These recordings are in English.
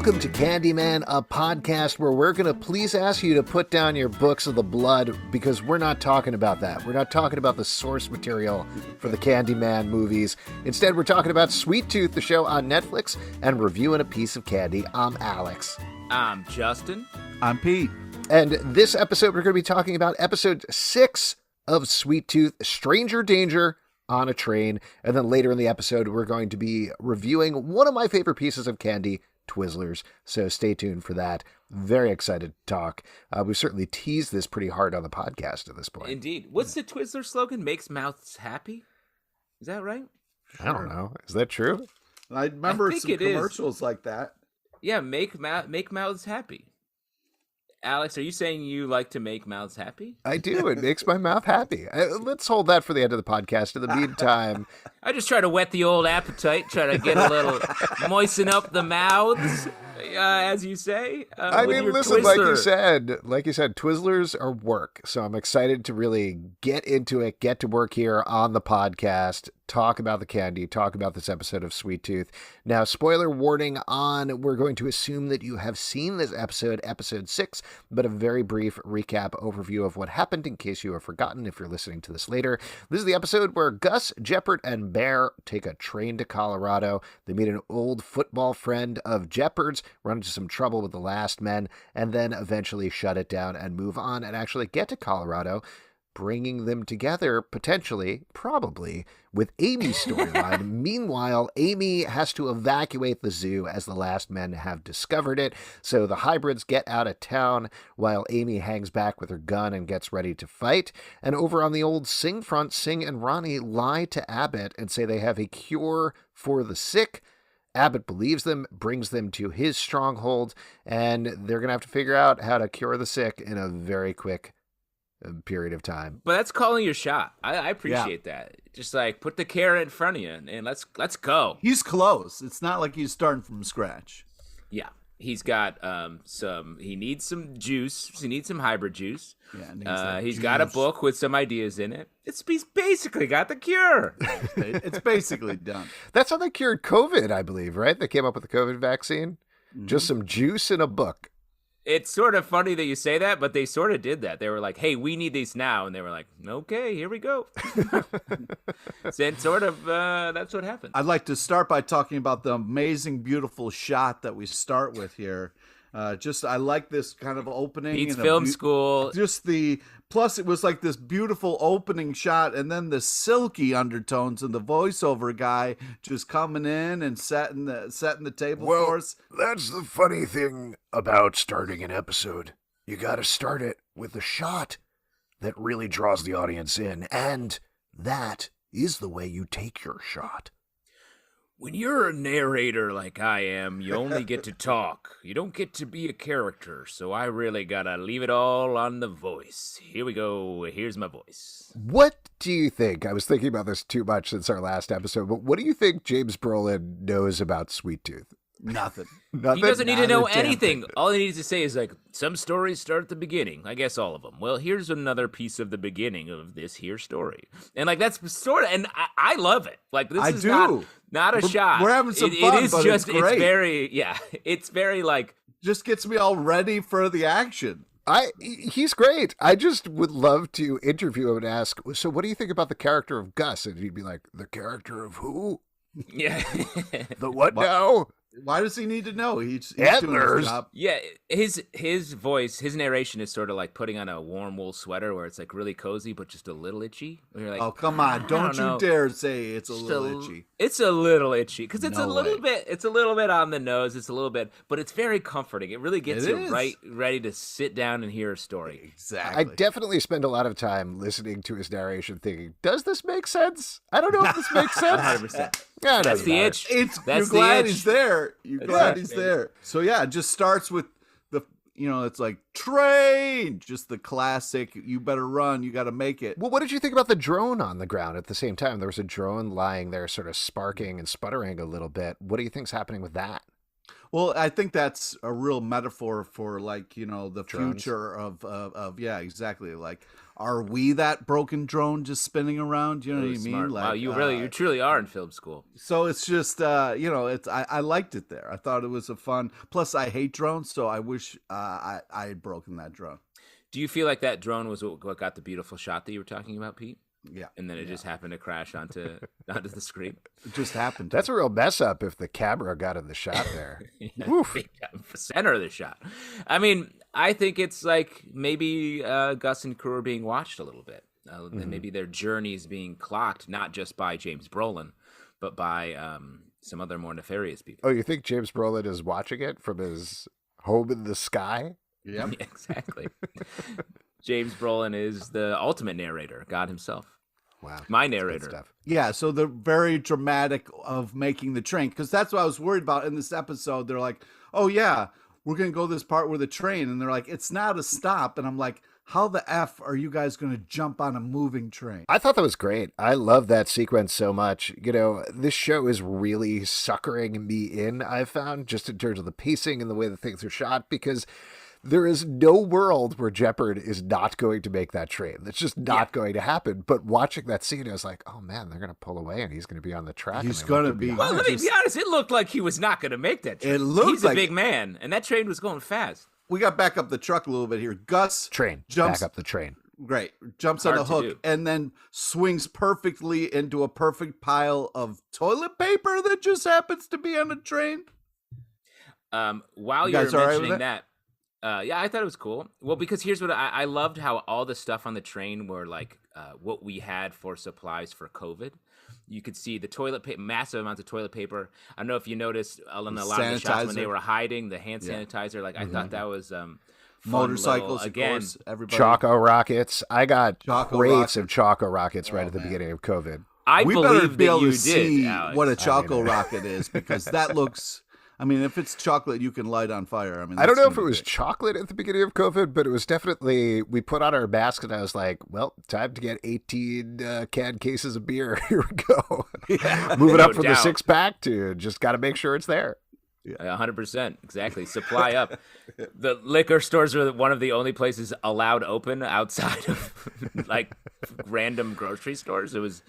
Welcome to Candyman, a podcast where we're going to please ask you to put down your books of the blood because we're not talking about that. We're not talking about the source material for the Candyman movies. Instead, we're talking about Sweet Tooth, the show on Netflix, and reviewing a piece of candy. I'm Alex. I'm Justin. I'm Pete. And this episode, we're going to be talking about episode 6 of Sweet Tooth, Stranger Danger on a Train. And then later in the episode, we're going to be reviewing one of my favorite pieces of candy, Twizzlers. So stay tuned for that. Very excited to talk. We've certainly teased this pretty hard on the podcast at this point. Indeed. What's the Twizzler slogan? Makes mouths happy? Is that right? I don't know. Is that true? I remember some commercials like that. Yeah, make mouths happy. Alex, are you saying you like to make mouths happy? I do. It makes my mouth happy. Let's hold that for the end of the podcast. In the meantime, I just try to whet the old appetite, try to get a little, moisten up the mouths, as you say. I mean, listen, Twizzler. like you said, Twizzlers are work. So I'm excited to really get into it, get to work here on the podcast, talk about the candy, talk about this episode of Sweet Tooth. Now, spoiler warning on, we're going to assume that you have seen this episode 6, but a very brief recap overview of what happened in case you have forgotten if you're listening to this later. This is the episode where Gus, Jepperd, and Bear take a train to Colorado. They meet an old football friend of Jepperd's, run into some trouble with the last men, and then eventually shut it down and move on and actually get to Colorado, bringing them together, potentially, probably, with Aimee's storyline. Meanwhile, Aimee has to evacuate the zoo as the last men have discovered it, so the hybrids get out of town while Aimee hangs back with her gun and gets ready to fight. And over on the old Singh front, Singh and Rani lie to Abbot and say they have a cure for the sick. Abbot believes them, brings them to his stronghold, and they're going to have to figure out how to cure the sick in a very quick period of time. But that's calling your shot. I appreciate that. Just like put the carrot in front of you and let's go. He's close. It's not like he's starting from scratch. Yeah. He's got he needs some juice. He needs some hybrid juice. Yeah, he's got a book with some ideas in it. He's basically got the cure. It's basically done. That's how they cured COVID, I believe, right? They came up with the COVID vaccine. Mm-hmm. Just some juice in a book. It's sort of funny that you say that, but they sort of did that. They were like, hey, we need these now. And they were like, okay, here we go. And sort of, that's what happened. I'd like to start by talking about the amazing, beautiful shot that we start with here. I like this kind of opening. Pete's film school. Plus it was like this beautiful opening shot and then the silky undertones and the voiceover guy just coming in and setting the table for us. That's the funny thing about starting an episode. You got to start it with a shot that really draws the audience in, and that is the way you take your shot. When you're a narrator like I am, you only get to talk. You don't get to be a character, so I really gotta leave it all on the voice. Here we go. Here's my voice. What do you think? I was thinking about this too much since our last episode, but what do you think James Brolin knows about Sweet Tooth? Nothing. He doesn't need to know anything. All he needs to say is like, some stories start at the beginning. I guess all of them. Well, here's another piece of the beginning of this here story. And like, that's sort of, and I love it. Like, this is not a shot. We're having some fun, it's great. It's very like. Just gets me all ready for the action. He's great. I just would love to interview him and ask, so what do you think about the character of Gus? And he'd be like, the character of who? Yeah. The what now? Why does he need to know? He's Antlers. doing his job. Yeah, his voice, his narration is sort of like putting on a warm wool sweater where it's like really cozy but just a little itchy. You're like, oh, come on. Don't you dare say it's a little itchy. It's a little itchy because it's a little bit on the nose. It's a little bit, but it's very comforting. It really gets you ready to sit down and hear a story. Exactly. I definitely spend a lot of time listening to his narration thinking, does this make sense? I don't know if this makes sense. 100%. Yeah, that's the itch. You're glad he's there. You're glad he's there. So yeah, it just starts with it's like train, just the classic, you better run, you got to make it. Well, what did you think about the drone on the ground at the same time? There was a drone lying there sort of sparking and sputtering a little bit. What do you think's happening with that? Well, I think that's a real metaphor for like, the Drones. future of yeah, exactly. Like, are we that broken drone just spinning around? You know what I mean? Smart. Like, Wow, you truly are in film school. so it's just, I liked it there. I thought it was a fun. Plus, I hate drones, so I wish I had broken that drone. Do you feel like that drone was what got the beautiful shot that you were talking about, Pete? Yeah, And then it just happened to crash onto the screen. it just happened. That's a real mess up if the camera got in the shot there. Oof. Center of the shot. I mean, I think it's like maybe Gus and crew are being watched a little bit. And maybe their journeys being clocked, not just by James Brolin, but by some other more nefarious people. Oh, you think James Brolin is watching it from his home in the sky? Yep. Yeah, exactly. James Brolin is the ultimate narrator, God himself. Wow. My That's good narrator. stuff. Yeah, so they're very dramatic of making the train, because that's what I was worried about in this episode. They're like, oh yeah, we're going to go this part with a train. And they're like, it's not a stop. And I'm like, how the F are you guys going to jump on a moving train? I thought that was great. I love that sequence so much. This show is really suckering me in, I've found, just in terms of the pacing and the way that things are shot, because there is no world where Jepperd is not going to make that train. That's just not going to happen. But watching that scene, I was like, oh man, they're going to pull away and he's going to be on the track. He's going to be. Well, let me be honest. It looked like he was not going to make that train. It looked He's like a big man, and that train was going fast. We got back up the truck a little bit here. Gus jumps back up the train. Great. Jumps on the hook and then swings perfectly into a perfect pile of toilet paper that just happens to be on a train. While you're mentioning that, yeah, I thought it was cool. Well, because here's what I loved, how all the stuff on the train were like what we had for supplies for COVID. You could see the toilet paper, massive amounts of toilet paper. I don't know if you noticed in a lot of the shots when they were hiding, the hand sanitizer. Like, I thought that was motorcycles again. Of course, everybody. Choco Rockets. I got Choco crates Rockets. of Choco Rockets right at the beginning of COVID. We better be able to see Alex. what a Choco Rocket is, because that looks. I mean, if it's chocolate, you can light on fire. I mean, I don't know if it was chocolate at the beginning of COVID, but it was definitely, we put on our mask and I was like, well, time to get 18 canned cases of beer. Here we go. Yeah. Moving up from the 6-pack to just got to make sure it's there. 100%. Exactly. Supply up. The liquor stores are one of the only places allowed open outside of like random grocery stores. It was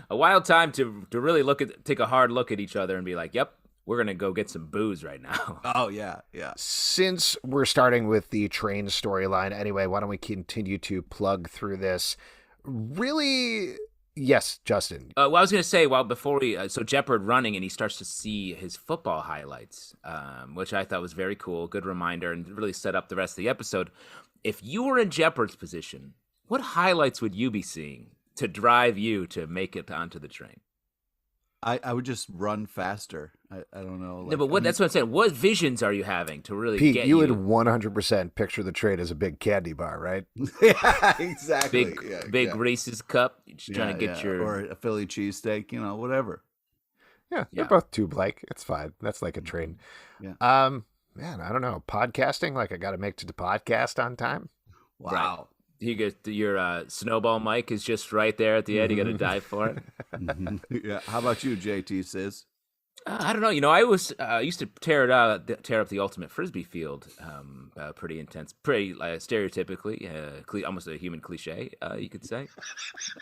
a wild time to really take a hard look at each other and be like, yep, we're going to go get some booze right now. Oh, yeah, yeah. Since we're starting with the train storyline anyway, why don't we continue to plug through this? Really, yes, Justin. Well, I was going to say, before we, so Jepperd running and he starts to see his football highlights, which I thought was very cool. Good reminder, and really set up the rest of the episode. If you were in Jepperd's position, what highlights would you be seeing to drive you to make it onto the train? I would just run faster. I don't know. No, but that's what I'm saying. What visions are you having to really Pete, get you would 100% picture the train as a big candy bar, right? Yeah, exactly. Big Reese's cup. You're just trying to get your... Or a Philly cheesesteak, whatever. Yeah, they're both tube-like. It's fine. That's like a train. Yeah. Man, I don't know. Podcasting, like I got to make to the podcast on time. Wow. Right. You get your snowball mic is just right there at the end. You got to dive for it. Yeah. How about you, JT Sis? I don't know. I was used to tear up the ultimate frisbee field. Pretty intense, pretty stereotypically, almost a human cliche, you could say.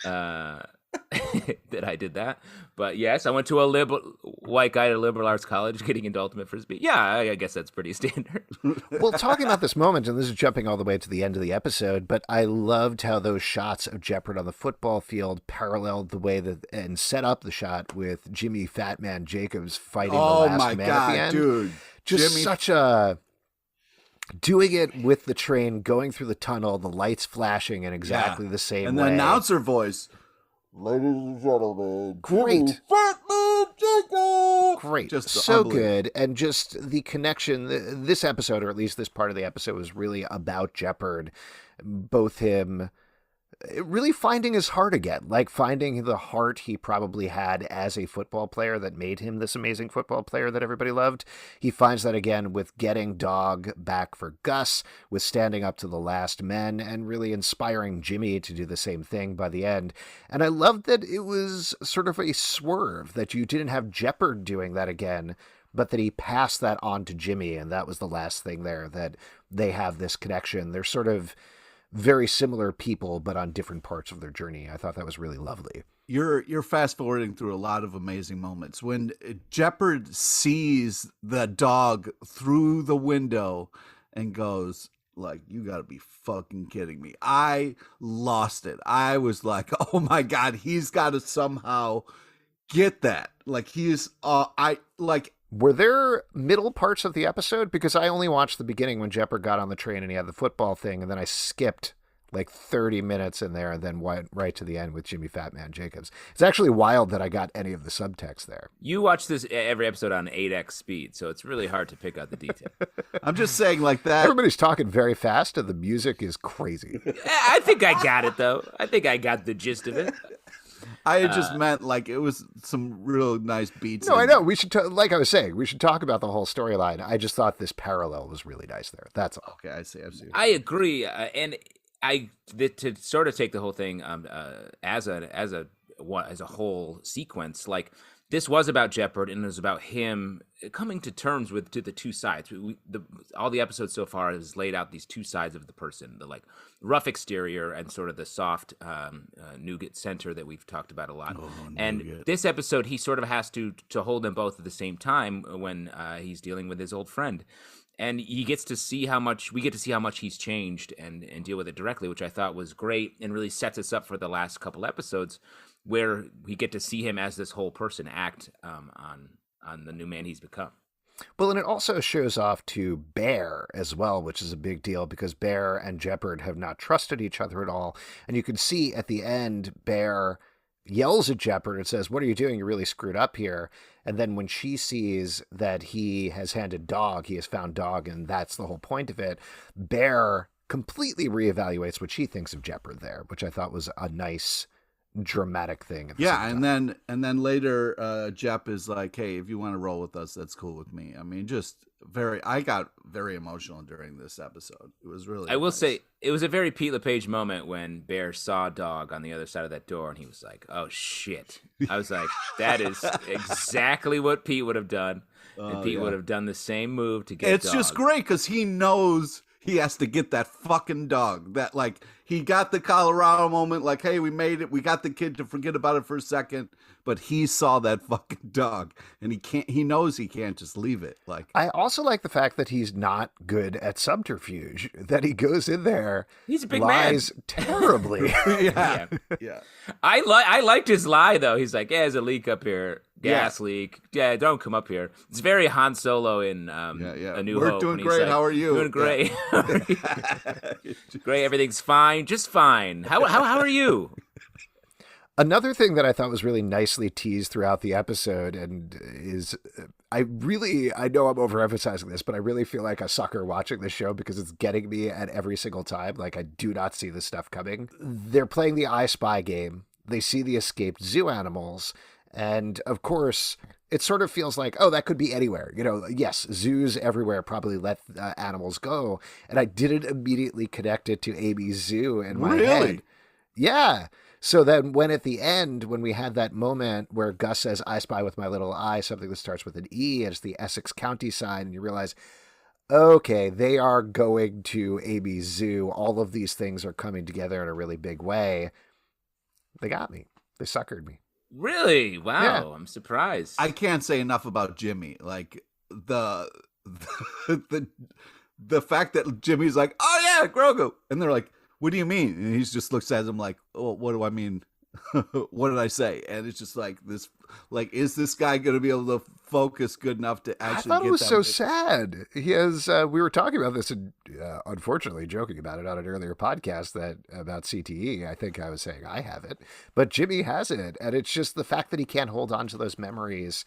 That I did that, but yes, I went to a white guy at a liberal arts college getting into ultimate frisbee. Yeah, I guess that's pretty standard. Well, talking about this moment, and this is jumping all the way to the end of the episode, but I loved how those shots of Jepperd on the football field paralleled the way that and set up the shot with Jimmy Fatman Jacobs fighting the last man at the end. Dude, just such a doing it with the train going through the tunnel, the lights flashing in exactly the same and way. the announcer voice. Ladies and gentlemen, great. Fatman Jacob. Great. Just so good. And just the connection, this episode, or at least this part of the episode, was really about Jepperd, both him really finding his heart again, like finding the heart he probably had as a football player that made him this amazing football player that everybody loved. He finds that again with getting Dog back for Gus, with standing up to the last men, and really inspiring Jimmy to do the same thing by the end. And I loved that it was sort of a swerve that you didn't have Jepperd doing that again, but that he passed that on to Jimmy, and that was the last thing there, that they have this connection. They're sort of very similar people, but on different parts of their journey. I thought that was really lovely. You're fast forwarding through a lot of amazing moments. When Jepperd sees the dog through the window and goes, like, you gotta be fucking kidding me. I lost it. I was like, oh my God, he's gotta somehow get that. Like, Were there middle parts of the episode? Because I only watched the beginning when Jepperd got on the train and he had the football thing, and then I skipped like 30 minutes in there and then went right to the end with Jimmy Fatman Jacobs. It's actually wild that I got any of the subtext there. You watch this every episode on 8x speed, so it's really hard to pick out the detail. I'm just saying, like, that. Everybody's talking very fast and the music is crazy. I think I got it, though. I think I got the gist of it. I had just meant, like, it was some real nice beats. No, I know. We should, like I was saying, we should talk about the whole storyline. I just thought this parallel was really nice there. That's all. Okay, I see. I agree. And to sort of take the whole thing as a whole sequence, like, this was about Jepperd, and it was about him coming to terms with the two sides. All the episodes so far has laid out these two sides of the person, the like rough exterior and sort of the soft nougat center that we've talked about a lot. And this episode, he sort of has to hold them both at the same time when he's dealing with his old friend. And we get to see how much he's changed and deal with it directly, which I thought was great and really sets us up for the last couple episodes, where we get to see him as this whole person act on the new man he's become. Well, and it also shows off to Bear as well, which is a big deal because Bear and Jepperd have not trusted each other at all. And you can see at the end, Bear yells at Jepperd and says, "What are you doing? You're really screwed up here." And then when she sees that he has found Dog, and that's the whole point of it, Bear completely reevaluates what she thinks of Jepperd there, which I thought was a nice dramatic thing. Yeah, and then later Jepp is like, "Hey, if you want to roll with us, that's cool with me." I mean, I got very emotional during this episode. It was really I will say it was a very Pete LePage moment when Bear saw Dog on the other side of that door, and he was like, "Oh shit." I was like, that is exactly what Pete would have done. And Pete would have done the same move to get It's Dog. just great because he knows he has to get that fucking dog. That, like, he got the Colorado moment, like, hey, we made it. We got the kid to forget about it for a second, but he saw that fucking dog, and he knows he can't just leave it. Like, I also like the fact that he's not good at subterfuge, that he goes in there, he's a big lies man. Terribly. yeah. I liked his lie though. He's like, "Yeah, there's a leak up here, gas leak. Yeah, don't come up here." It's very Han Solo in A New We're Hope. doing great. Like, how are you? Doing great. Great. Everything's fine. Just fine. How are you? Another thing that I thought was really nicely teased throughout the episode, and is I know I'm overemphasizing this, but I really feel like a sucker watching this show because it's getting me at every single time. Like, I do not see this stuff coming. They're playing the I Spy game. They see the escaped zoo animals. And of course, it sort of feels like, oh, that could be anywhere. You know, yes, zoos everywhere probably let animals go. And I didn't immediately connect it to Aimee's zoo in my head. Yeah. So then when at the end, when we had that moment where Gus says, "I spy with my little eye," something that starts with an E, and it's the Essex County sign, and you realize, okay, they are going to Aimee's zoo. All of these things are coming together in a really big way. They got me. They suckered me. Really? Wow. Yeah. I'm surprised. I can't say enough about Jimmy. Like, the fact that Jimmy's like, "Oh yeah, Grogu," and they're like, "What do you mean?" And he just looks at him like, "Oh, what do I mean? What did I say?" And it's just like this, like, is this guy going to be able to focus good enough to actually? I thought it was so sad. He has. We were talking about this, and unfortunately, joking about it on an earlier podcast about CTE. I think I was saying I have it, but Jimmy has it, and it's just the fact that he can't hold on to those memories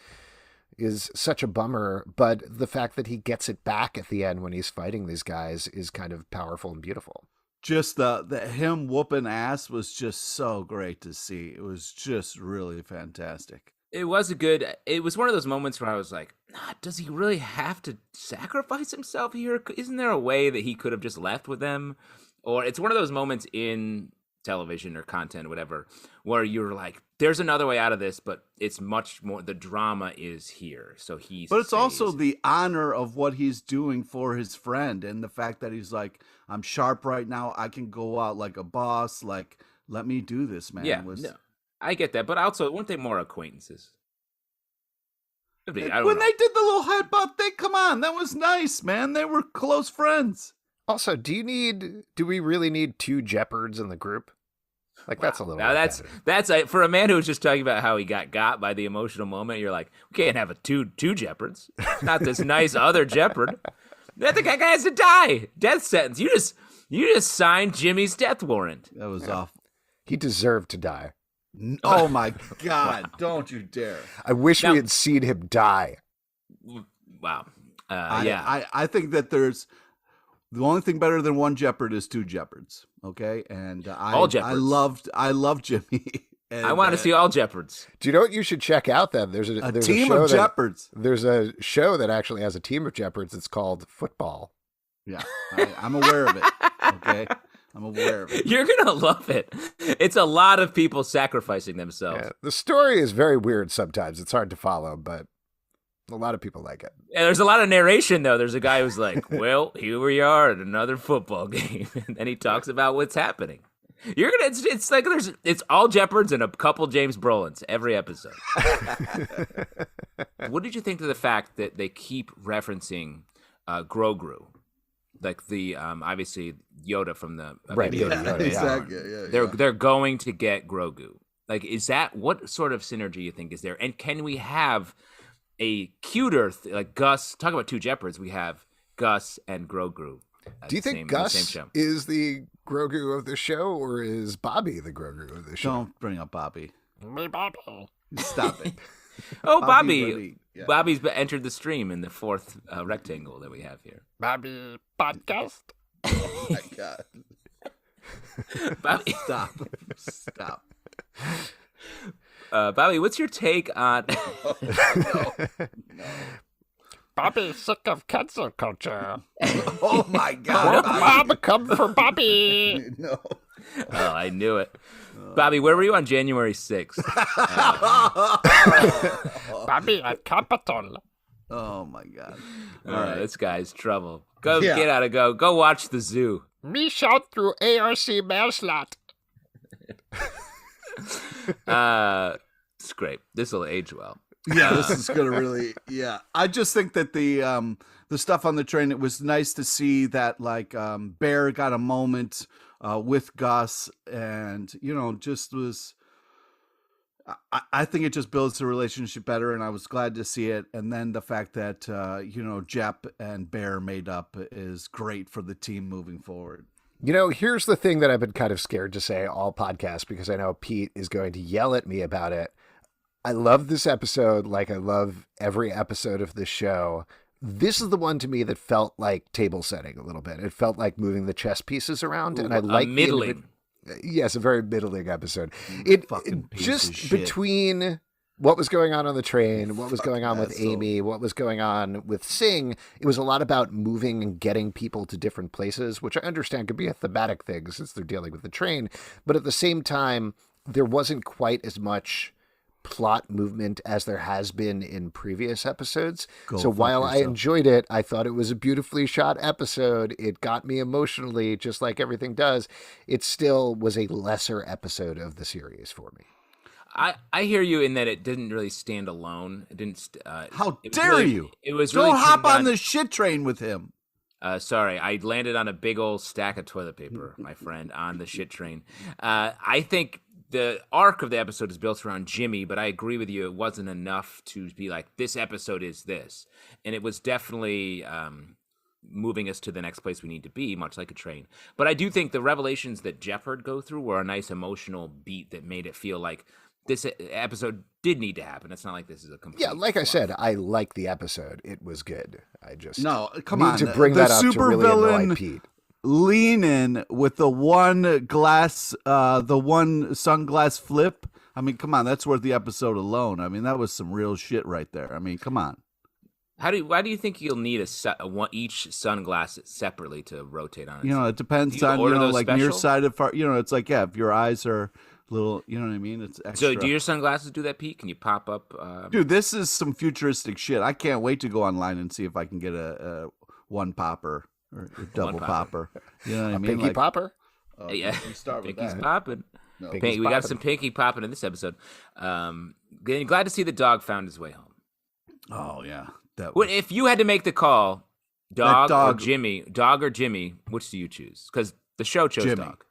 is such a bummer. But the fact that he gets it back at the end when he's fighting these guys is kind of powerful and beautiful. Just the him whooping ass was just so great to see. It was just really fantastic. It was one of those moments where I was like, does he really have to sacrifice himself here? Isn't there a way that he could have just left with them? Or it's one of those moments in television or content or whatever, where you're like, there's another way out of this, but it's much more, the drama is here. So but it's also the honor of what he's doing for his friend, and the fact that he's like, I'm sharp right now, I can go out like a boss, like, let me do this, man. Yeah, no, I get that, but also, weren't they more acquaintances? When they did the little headbutt thing, come on, that was nice, man. They were close friends. Also, do we really need 2 Jepperds in the group? Like, that's a little. Now that's for a man who was just talking about how he got by the emotional moment. You're like, we can't have two Jepperds. Not this nice other Jepperd. That the guy has to die. Death sentence. You just signed Jimmy's death warrant. That was awful. He deserved to die. Oh my God! Wow. Don't you dare! I wish we had seen him die. Wow. I think that there's the only thing better than 1 Jepperd is 2 Jepperds. Okay, and all Jepperds. I loved Jimmy. And I want to see all Jepperds. Do you know what you should check out then? There's a team of Jepperds. There's a show that actually has a team of Jepperds. It's called Football. Yeah, I'm aware of it. Okay. I'm aware of it. You're going to love it. It's a lot of people sacrificing themselves. Yeah, the story is very weird sometimes. It's hard to follow, but a lot of people like it. And there's a lot of narration, though. There's a guy who's like, well, here we are at another football game. And then he talks about what's happening. You're going to, it's like it's all Jepperds and a couple James Brolins every episode. What did you think of the fact that they keep referencing Grogu? Like the obviously Yoda from the right, Yoda, exactly. They're going to get Grogu. Like, is that what sort of synergy you think is there? And can we have a cuter like Gus? Talk about 2 Jepperds. We have Gus and Grogu. Do you think Gus is the Grogu of the show, or is Bobby the Grogu of the show? Don't bring up Bobby. Me, Bobby. Stop it. Oh, Bobby. Really, yeah. Bobby's entered the stream in the 4th rectangle that we have here. Bobby podcast. Oh, my God. Bobby. Stop. Bobby, what's your take on... No. Bobby's sick of cancel culture. Oh, my God. Mom, come for Bobby. No. Oh, I knew it. Bobby, where were you on January 6th? Bobby at Capitol. Oh, my God. All right. This guy's trouble. Get out of go watch the zoo. Me shout through ARC mail slot. It's great. This will age well. Yeah, this is gonna really. Yeah, I just think that the stuff on the train. It was nice to see that like Bear got a moment with Gus, and just was. I think it just builds the relationship better, and I was glad to see it. And then the fact that Jepp and Bear made up is great for the team moving forward. Here's the thing that I've been kind of scared to say all podcasts, because I know Pete is going to yell at me about it. I love this episode like I love every episode of this show. This is the one to me that felt like table setting a little bit. It felt like moving the chess pieces around, and I like middling. Yes, a very middling episode. It just between what was going on the train, what was going on with Aimee, what was going on with Singh, it was a lot about moving and getting people to different places, which I understand could be a thematic thing since they're dealing with the train. But at the same time, there wasn't quite as much plot movement as there has been in previous episodes. So while I enjoyed it, I thought it was a beautifully shot episode. It got me emotionally, just like everything does. It still was a lesser episode of the series for me. I hear you in that it didn't really stand alone. It didn't. How dare you? It was Don't really hop on the shit train with him. Sorry, I landed on a big old stack of toilet paper, my friend, on the shit train. I think the arc of the episode is built around Jimmy, but I agree with you. It wasn't enough to be like, this episode is this. And it was definitely moving us to the next place we need to be, much like a train. But I do think the revelations that Jepperd go through were a nice emotional beat that made it feel like this episode did need to happen. It's not like this is a complete like fluff. I said, I like the episode. It was good. I just need to bring that up to really annoy Pete. Lean in with the one sunglass flip. I mean, come on, that's worth the episode alone. I mean, that was some real shit right there. I mean, come on. Why do you think you'll need each sunglass separately to rotate on? It depends on like special? nearsighted far. It's like if your eyes are little, you know what I mean. It's extra. So do your sunglasses do that, Pete? Can you pop up? Dude, this is some futuristic shit. I can't wait to go online and see if I can get a one popper or a double popper. You know what I mean? Pinky popper. Yeah, start with Pinky's that. popping. No. We got some pinky popping in this episode. Glad to see the dog found his way home. Oh yeah. If you had to make the call, dog or Jimmy, which do you choose? Because the show chose Jimmy. dog.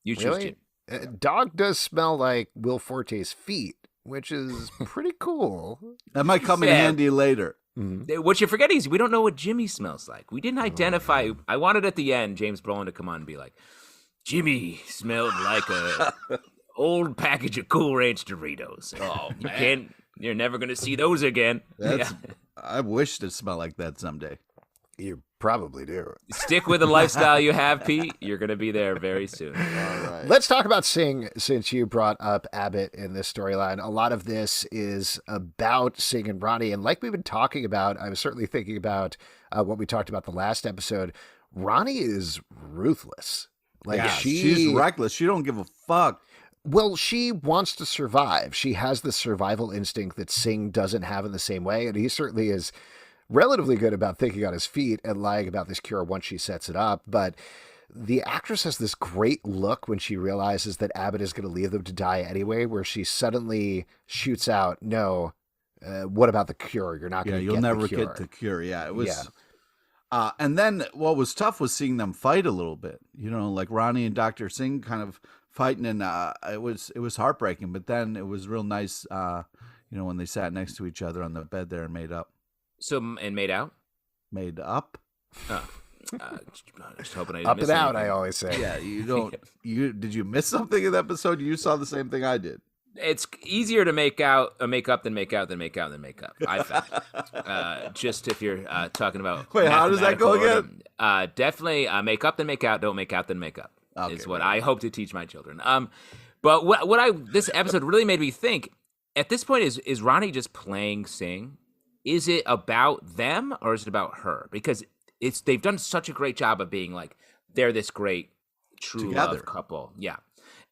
You choose Really? Jimmy. Dog does smell like Will Forte's feet, which is pretty cool. That might come in handy later. Mm-hmm. What you're forgetting is we don't know what Jimmy smells like. We didn't identify. I wanted at the end James Brolin to come on and be like, Jimmy smelled like a old package of Cool Ranch Doritos. Oh man, you're never gonna see those again. I wish to smell like that someday. You probably do. Stick with the lifestyle you have, Pete. You're going to be there very soon. All right. Let's talk about Singh, since you brought up Abbott in this storyline. A lot of this is about Singh and Ronnie. And like we've been talking about, I was certainly thinking about what we talked about the last episode. Ronnie is ruthless. She's reckless. She don't give a fuck. Well, she wants to survive. She has the survival instinct that Singh doesn't have in the same way. And he certainly is relatively good about thinking on his feet and lying about this cure once she sets it up. But the actress has this great look when she realizes that Abbott is going to leave them to die anyway, where she suddenly shoots out, no, what about the cure? You're not going to get the cure. You'll never get the cure. Yeah, it was... and then what was tough was seeing them fight a little bit. Like Ronnie and Dr. Singh kind of fighting, and it was heartbreaking. But then it was real nice, when they sat next to each other on the bed there and made up. And made out? Made up? Just hoping I didn't up miss and out, anything. I always say. Yeah, you don't. Did you miss something in the episode? You saw the same thing I did. It's easier to make up than make out than make up. I found. Just if you're talking about. Wait, how does that go again? Definitely make up than make out. Don't make out than make up. Okay, is what I hope to teach my children. But this episode really made me think. At this point, is Ronnie just playing Singh? Is it about them or is it about her? Because they've done such a great job of being like they're this great true love couple. Yeah.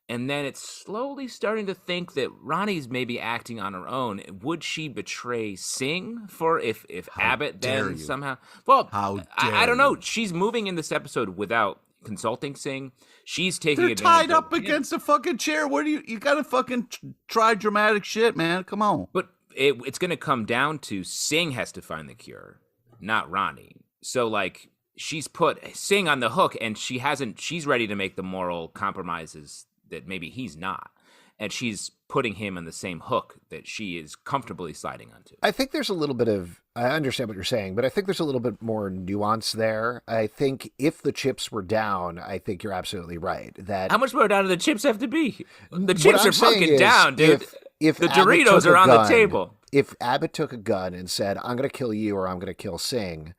And then it's slowly starting to think that Ronnie's maybe acting on her own. Would she betray Singh for if Abbott then somehow? Well, I don't know. She's moving in this episode without consulting Singh. She's taking They're advantage tied up against a fucking chair. What do you gotta fucking try dramatic shit, man? Come on. But it's going to come down to Singh has to find the cure, not Ronnie. So like she's put Singh on the hook, and she's ready to make the moral compromises that maybe he's not. And she's putting him on the same hook that she is comfortably sliding onto. I think there's a little bit of, I understand what you're saying, but I think there's a little bit more nuance there. I think if the chips were down, I think you're absolutely right. That how much more down do the chips have to be? The chips are fucking down, dude. If the Doritos are on the table. If Abbott took a gun and said, I'm going to kill you or I'm going to kill Singh,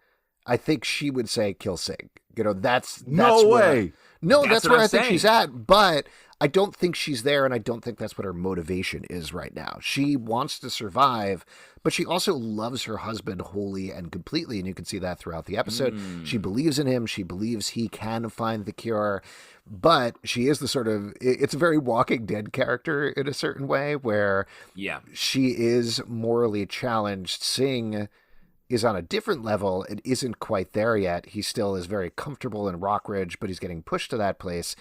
I think she would say kill Singh. That's no way. That's where I think she's at. But I don't think she's there, and I don't think that's what her motivation is right now. She wants to survive, but she also loves her husband wholly and completely, and you can see that throughout the episode. She believes in him. She believes he can find the cure, but she is the sort of, it's a very Walking Dead character in a certain way, where she is morally challenged. Singh is on a different level and isn't quite there yet. He still is very comfortable in Rockridge, but he's getting pushed to that place.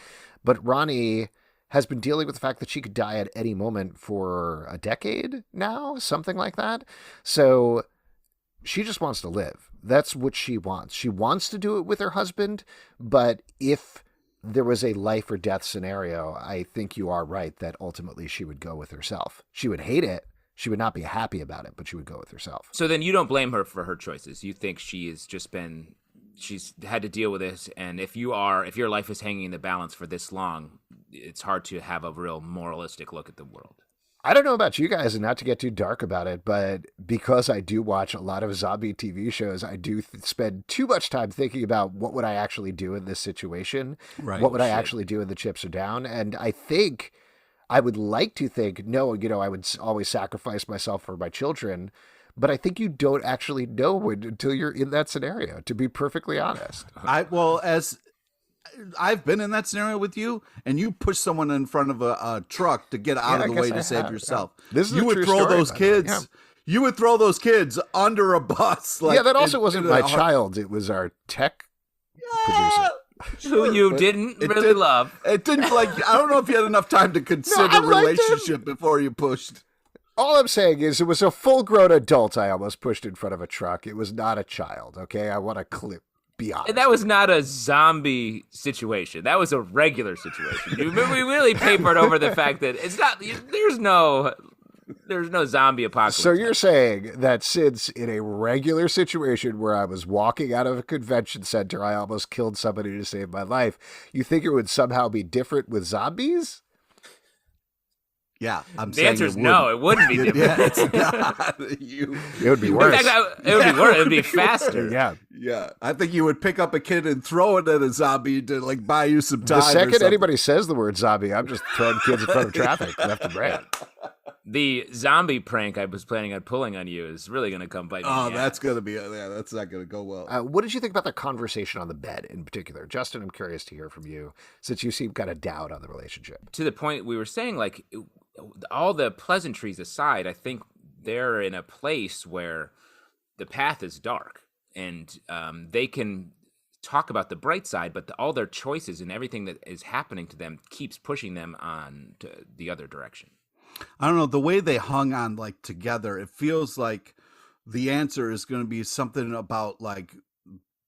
But Ronnie has been dealing with the fact that she could die at any moment for a decade now, something like that. So she just wants to live. That's what she wants. She wants to do it with her husband, but if there was a life or death scenario, I think you are right that ultimately she would go with herself. She would hate it. She would not be happy about it, but she would go with herself. So then you don't blame her for her choices. You think she's had to deal with this, and if your life is hanging in the balance for this long, it's hard to have a real moralistic look at the world. I don't know about you guys, and not to get too dark about it, but because I do watch a lot of zombie TV shows, I do spend too much time thinking about what would I actually do in this situation? Right. What would I actually do when the chips are down? And I think I would like to think, no, I would always sacrifice myself for my children. but I think you don't actually know until you're in that scenario, to be perfectly honest. As I've been in that scenario with you, and you push someone in front of a truck to get out of the way to save yourself. Yeah. This is you would throw those kids. Yeah. You would throw those kids under a bus. Like, that also wasn't my child. It was our tech producer. Who you didn't really love. It didn't I don't know if you had enough time to consider relationship before you pushed. All I'm saying is it was a full-grown adult I almost pushed in front of a truck. It was not a child, okay? I want to be honest. And that was not a zombie situation. That was a regular situation. We really papered over the fact that it's not. There's no zombie apocalypse. So you're saying that since in a regular situation where I was walking out of a convention center, I almost killed somebody to save my life, you think it would somehow be different with zombies? Yeah, the answer is no. It wouldn't be different. Yeah, it's not. It would be worse. In fact, it would be worse. It would be faster. Yeah. I think you would pick up a kid and throw it at a zombie to buy you some time. The second anybody says the word zombie, I'm just throwing kids in front of traffic left and right. The zombie prank I was planning on pulling on you is really going to come bite me. Oh, that's going to be, that's not going to go well. What did you think about the conversation on the bed in particular? Justin, I'm curious to hear from you, since you seem kind of down on the relationship. To the point we were saying, all the pleasantries aside, I think they're in a place where the path is dark, and they can talk about the bright side, but all their choices and everything that is happening to them keeps pushing them on to the other direction. I don't know, the way they hung on together, it feels like the answer is going to be something about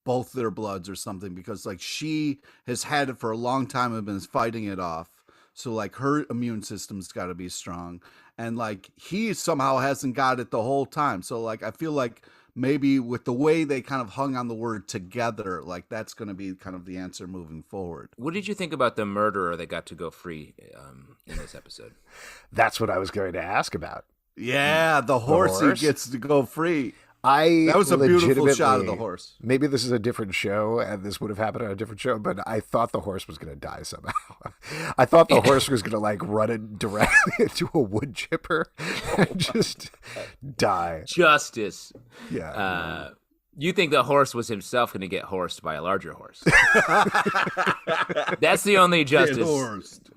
both their bloods or something, because she has had it for a long time and been fighting it off. So her immune system's got to be strong, and he somehow hasn't got it the whole time. So I feel like maybe with the way they kind of hung on the word together, that's going to be kind of the answer moving forward. What did you think about the murderer that got to go free in this episode? That's what I was going to ask about. Yeah, the horsey gets to go free. That was a beautiful shot of the horse. Maybe this is a different show, and this would have happened on a different show, but I thought the horse was going to die somehow. I thought the horse was going to run it directly into a wood chipper and just die. Justice. Yeah. You think the horse was himself going to get horsed by a larger horse? That's the only justice. Get horsed.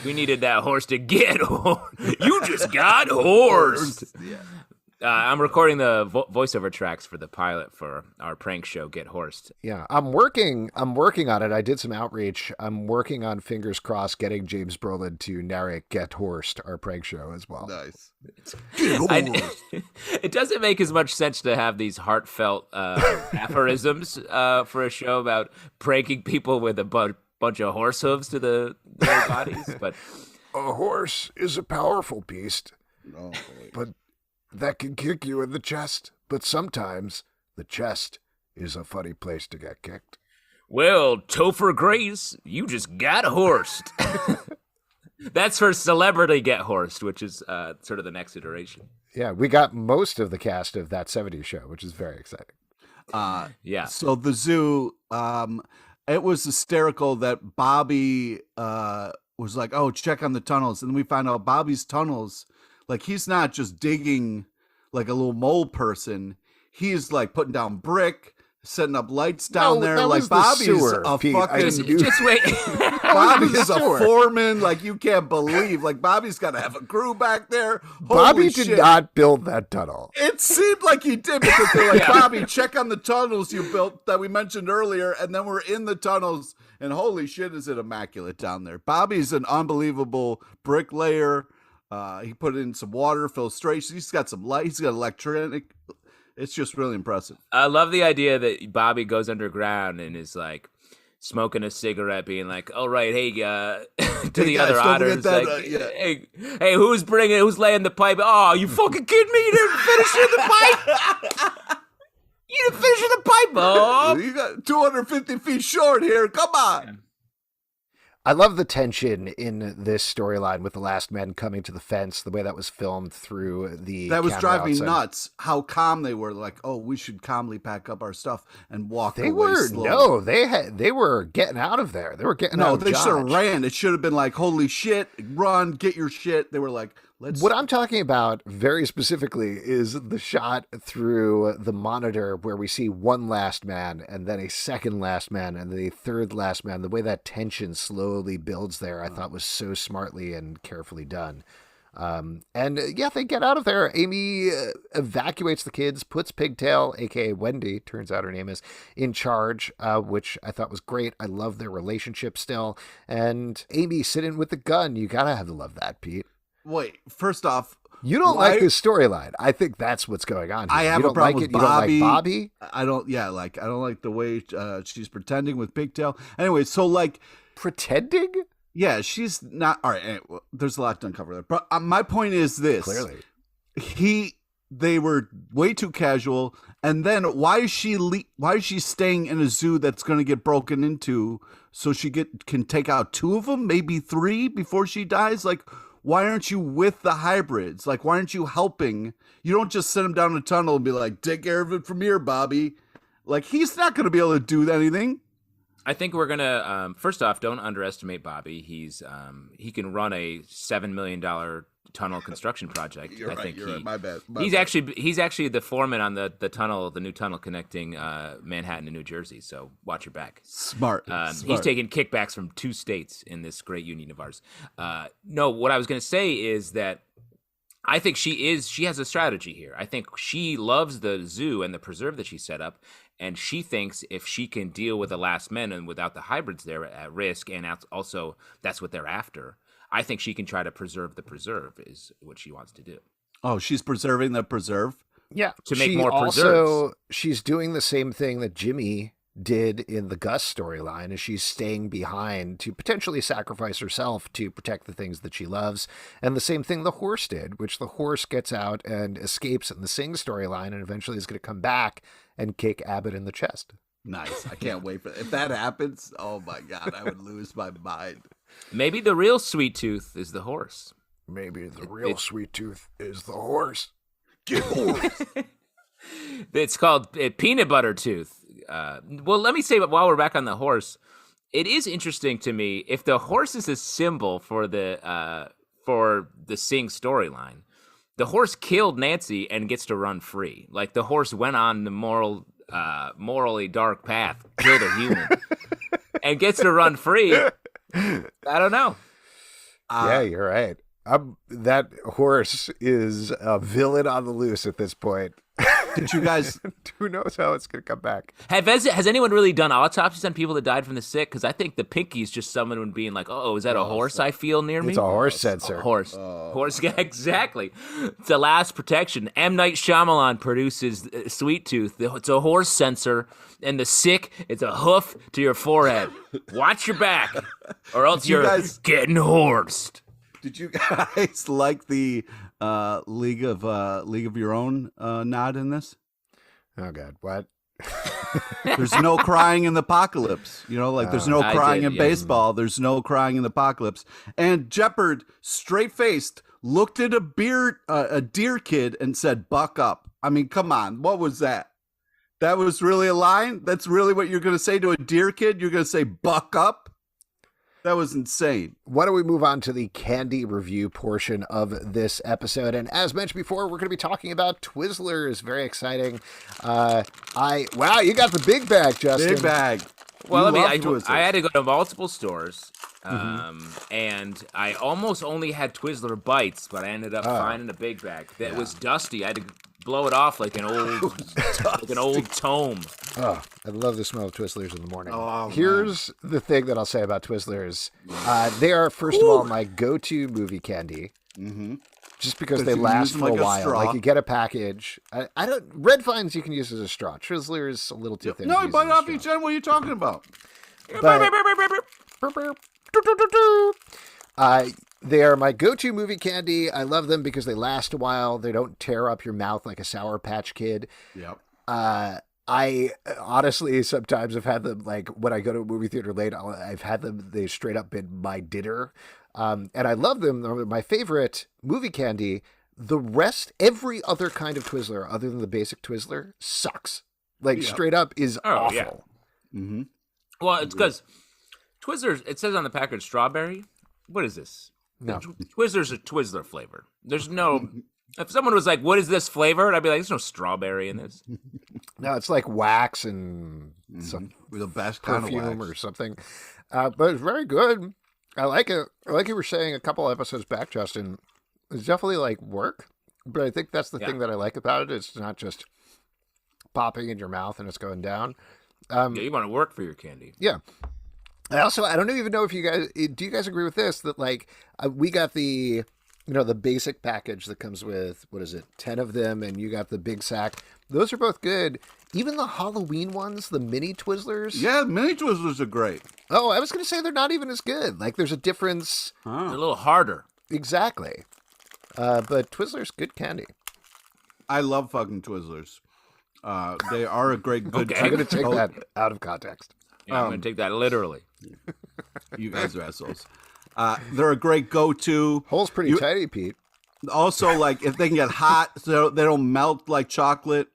We needed that horse to get horsed. You just got horsed. Yeah. I'm recording the voiceover tracks for the pilot for our prank show, Get Horsed. Yeah, I'm working on it. I did some outreach. I'm working on, fingers crossed, getting James Brolin to narrate Get Horsed, our prank show as well. Nice. It doesn't make as much sense to have these heartfelt aphorisms for a show about pranking people with a bunch of horse hooves to their bodies. But a horse is a powerful beast, but that can kick you in the chest, but sometimes the chest is a funny place to get kicked. Well, Topher Grace, you just got horsed. That's for celebrity get horsed, which is sort of the next iteration. Yeah, we got most of the cast of That 70s Show, which is very exciting. Yeah. So the zoo, it was hysterical that Bobby was like, oh, check on the tunnels. And then we find out Bobby's tunnels, he's not just digging like a little mole person. He's putting down brick, setting up lights down there. Bobby's sewer, a Pete. fucking... Just wait. Bobby's a foreman. You can't believe. Bobby's got to have a crew back there. Bobby did not build that tunnel. It seemed like he did, because they're like, Bobby, check on the tunnels you built that we mentioned earlier. And then we're in the tunnels, and holy shit, is it immaculate down there. Bobby's an unbelievable bricklayer. He put in some water filtration. He's got some light. He's got electronic. It's just really impressive. I love the idea that Bobby goes underground and is smoking a cigarette, being like, "All right, hey, to the other otters, hey, who's laying the pipe? Oh, you fucking kidding me? You didn't finish the pipe. You didn't finish the pipe. Oh, you got 250 feet short here. Come on." I love the tension in this storyline with the last men coming to the fence, the way that was filmed through the That was driving me outside. nuts, how calm they were. Like, oh, we should calmly pack up our stuff and walk They away were, slowly. no, they were getting out of there. They were getting out of they Dodge. should have ran. It should have been like, holy shit, run, get your shit. They were like, let's... What I'm talking about very specifically is the shot through the monitor where we see one last man and then a second last man and then a third last man. The way that tension slowly builds there, I thought was so smartly and carefully done. They get out of there. Aimee evacuates the kids, puts Pigtail, aka Wendy, turns out her name is, in charge, which I thought was great. I love their relationship still. And Aimee sitting with the gun. You gotta have to love that, Pete. Wait, first off, you don't like this storyline. I think that's what's going on here. I have you don't a problem like with it. Bobby. You don't like Bobby? I don't like the way she's pretending with Pigtail. Anyway, so like... Pretending? Yeah, she's not... All right, anyway, there's a lot to uncover there. But my point is this. Clearly. They were way too casual. And then why is she staying in a zoo that's going to get broken into so she can take out 2 of them, maybe 3 before she dies? Like... Why aren't you with the hybrids? Like, why aren't you helping? You don't just send him down a tunnel and be like, take care of it from here, Bobby. Like, he's not going to be able to do anything. I think we're gonna first off, don't underestimate Bobby. He can run a $7 million tunnel construction project. You're right. My bad. He's actually the foreman on the tunnel, the new tunnel connecting Manhattan to New Jersey. So watch your back. Smart. He's taking kickbacks from 2 states in this great union of ours. No, what I was gonna say is that I think she has a strategy here. I think she loves the zoo and the preserve that she set up. And she thinks if she can deal with the last men and without the hybrids there at risk, and also that's what they're after, I think she can try to preserve the preserve is what she wants to do. Oh, she's preserving the preserve? Yeah. To make more preserves. She's doing the same thing that Jimmy did in the Gus storyline, is she's staying behind to potentially sacrifice herself to protect the things that she loves. And the same thing the horse did, which the horse gets out and escapes in the Singh storyline and eventually is going to come back and kick Abbott in the chest. Nice. I can't wait for that. If that happens, oh my God, I would lose my mind. Maybe the real sweet tooth is the horse. Maybe the real sweet tooth is the horse. Get horse. It's called peanut butter tooth. Well, let me say, while we're back on the horse, it is interesting to me if the horse is a symbol for the Singh storyline. The horse killed Nancy and gets to run free. Like the horse went on the morally dark path, killed a human, and gets to run free. I don't know. Yeah, you're right. That horse is a villain on the loose at this point. Did you guys? Who knows how it's going to come back? Has anyone really done autopsies on people that died from the sick? Because I think the pinky is just someone being like, "Oh, is that a horse I feel near me?" It's a horse sensor. A horse. Horse. Yeah, exactly. It's the last protection. M. Night Shyamalan produces Sweet Tooth. It's a horse sensor, and the sick, it's a hoof to your forehead. Watch your back, or else you're getting horsed. Did you guys like the League of Your Own nod in this? Oh God, what? There's no crying in the apocalypse. You know, like there's no crying in baseball. There's no crying in the apocalypse. And Jepperd, straight-faced, looked at a deer kid and said, "Buck up." I mean, come on, what was that? That was really a line? That's really what you're going to say to a deer kid? You're going to say, "Buck up"? That was insane. Why don't we move on to the candy review portion of this episode? And as mentioned before, we're going to be talking about Twizzlers. Very exciting. Wow, you got the big bag, Justin. Big bag. Well, I had to go to multiple stores, and I almost only had Twizzler bites, but I ended up finding a big bag that was dusty. I had to blow it off like an old tome. Oh, I love the smell of Twizzlers in the morning. Oh, here's the thing that I'll say about Twizzlers. They are, first of all, my go-to movie candy. Mm-hmm. Just because they last for a while. Like you get a package. I don't. Red Vines you can use as a straw. Twizzlers a little too thin. No, you bite off each end. What are you talking about? They are my go-to movie candy. I love them because they last a while. They don't tear up your mouth like a Sour Patch Kid. Yep. I honestly sometimes have had them, like, when I go to a movie theater late, I've had them, they straight up been my dinner. And I love them. They're my favorite movie candy. The rest, every other kind of Twizzler other than the basic Twizzler sucks. Like, straight up is awful. Yeah. Mm-hmm. Well, it's because Twizzlers, it says on the package strawberry. What is this? No. Twizzlers are Twizzler flavor. There's no... If someone was like, what is this flavor? I'd be like, there's no strawberry in this. No, it's like wax and some the best kind of perfume wax. or something. But it's very good. I like it. Like you were saying a couple episodes back, Justin, it's definitely like work. But I think that's the thing that I like about it. It's not just popping in your mouth and it's going down. Yeah, you want to work for your candy. Yeah. I don't even know if you guys, do you guys agree with this? That like, we got the, the basic package that comes with, 10 of them, and you got the big sack. Those are both good. Even the Halloween ones, the mini Twizzlers. Yeah, mini Twizzlers are great. Oh, I was going to say they're not even as good. Like, there's a difference. They're a little harder. Exactly. But Twizzlers, good candy. I love fucking Twizzlers. They are a great good. I'm going to take that out of context. Yeah, I'm going to take that literally. You guys are assholes. They're a great go-to. Hole's pretty tidy, Pete. Also, like, if they can get hot, so they don't melt like chocolate.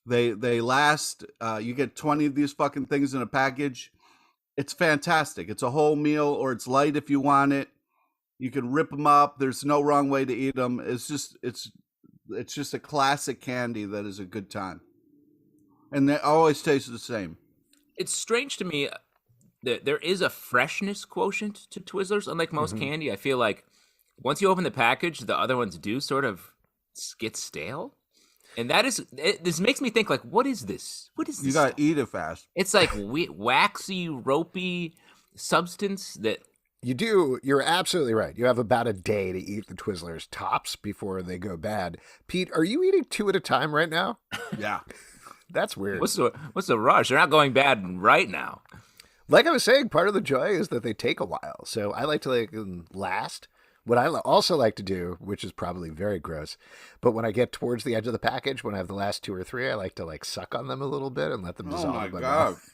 They last. You get 20 of these fucking things in a package. It's fantastic. It's a whole meal, or it's light if you want it. You can rip them up. There's no wrong way to eat them. It's just a classic candy that is a good time, and they always taste the same. It's strange to me that there is a freshness quotient to Twizzlers. Unlike most candy, I feel like once you open the package, the other ones do sort of get stale. And this makes me think, like, what is this? What is this? You gotta eat it fast. It's like waxy, ropey substance that... You do. You're absolutely right. You have about a day to eat the Twizzlers tops before they go bad. Pete, are you eating 2 at a time right now? Yeah. That's weird. What's the rush? They're not going bad right now. Like I was saying, part of the joy is that they take a while. So I like to last. What I also like to do, which is probably very gross, but when I get towards the edge of the package, when I have the last 2 or 3, I like to suck on them a little bit and let them dissolve. Oh my in my God. mouth.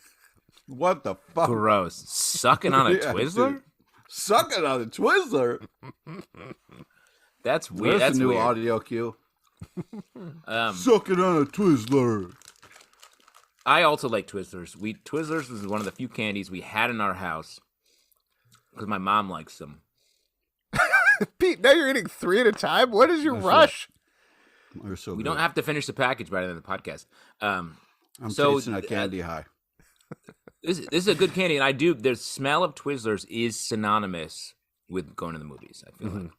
What the fuck? Gross. Sucking on a Yeah, Twizzler? dude. Sucking on a Twizzler? That's weird. That's That's a new weird. audio cue. Sucking on a Twizzler. I also like Twizzlers. Twizzlers was one of the few candies we had in our house because my mom likes them. Pete, now you're eating 3 at a time? What is your rush? They're so We good. don't have to finish the package by the end of the podcast. I'm so, chasing a candy high. This is a good candy, and the smell of Twizzlers is synonymous with going to the movies, I feel like.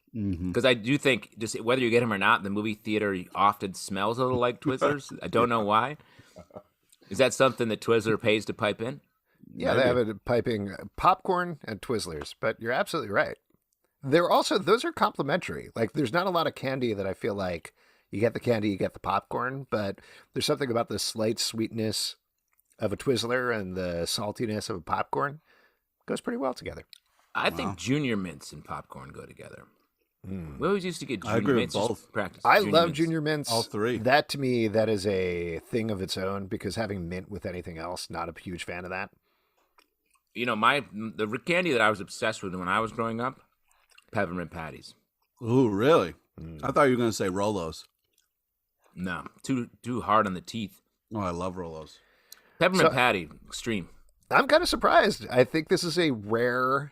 Because I do think, just whether you get them or not, the movie theater often smells a little like Twizzlers. I don't know why. Is that something that Twizzler pays to pipe in? Yeah, they have it piping popcorn and Twizzlers, but you're absolutely right. Those are complementary. Like, there's not a lot of candy that I feel like you get the candy, you get the popcorn, but there's something about the slight sweetness of a Twizzler and the saltiness of a popcorn goes pretty well together. I think Junior Mints and popcorn go together. We always used to get I Junior agree with Mints just both. for practice. I Junior love Mints. Junior Mints. All 3. That, to me, that is a thing of its own, because having mint with anything else, not a huge fan of that. You know, the candy that I was obsessed with when I was growing up, peppermint patties. Ooh, really? I thought you were going to say Rolos. No, too hard on the teeth. Oh, I love Rolos. Peppermint patty, extreme. I'm kind of surprised. I think this is a rare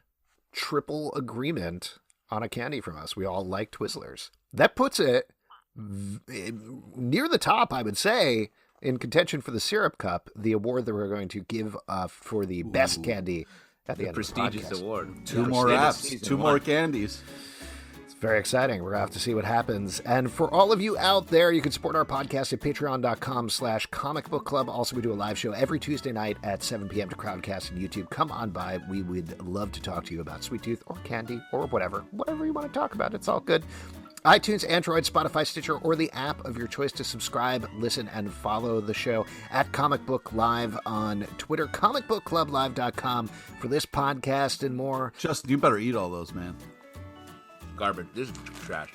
triple agreement on a candy from us. We all like Twizzlers. That puts it near the top, I would say, in contention for the Syrup Cup, the award that we're going to give for the best candy at the end of the Prestigious podcast. award. 2 more apps, 2 more candies. It's very exciting. We're going to have to see what happens. And for all of you out there, you can support our podcast at patreon.com/comicbookclub. Also, we do a live show every Tuesday night at 7 p.m. to Crowdcast and YouTube. Come on by. We would love to talk to you about Sweet Tooth or candy or whatever you want to talk about. It's all good. iTunes, Android, Spotify, Stitcher, or the app of your choice to subscribe, listen, and follow the show at Comic Book Live on Twitter, comicbookclublive.com for this podcast and more. Justin, you better eat all those, man. Garbage. This is trash.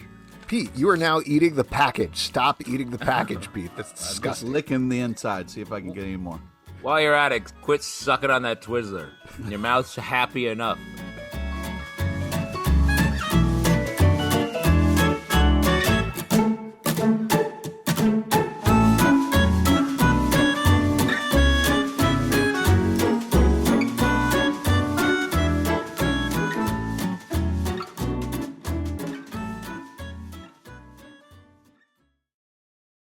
Pete, you are now eating the package. Stop eating the package, Pete. That's disgusting. Just licking the inside. See if I can get any more. While you're at it, quit sucking on that Twizzler. Your mouth's happy enough.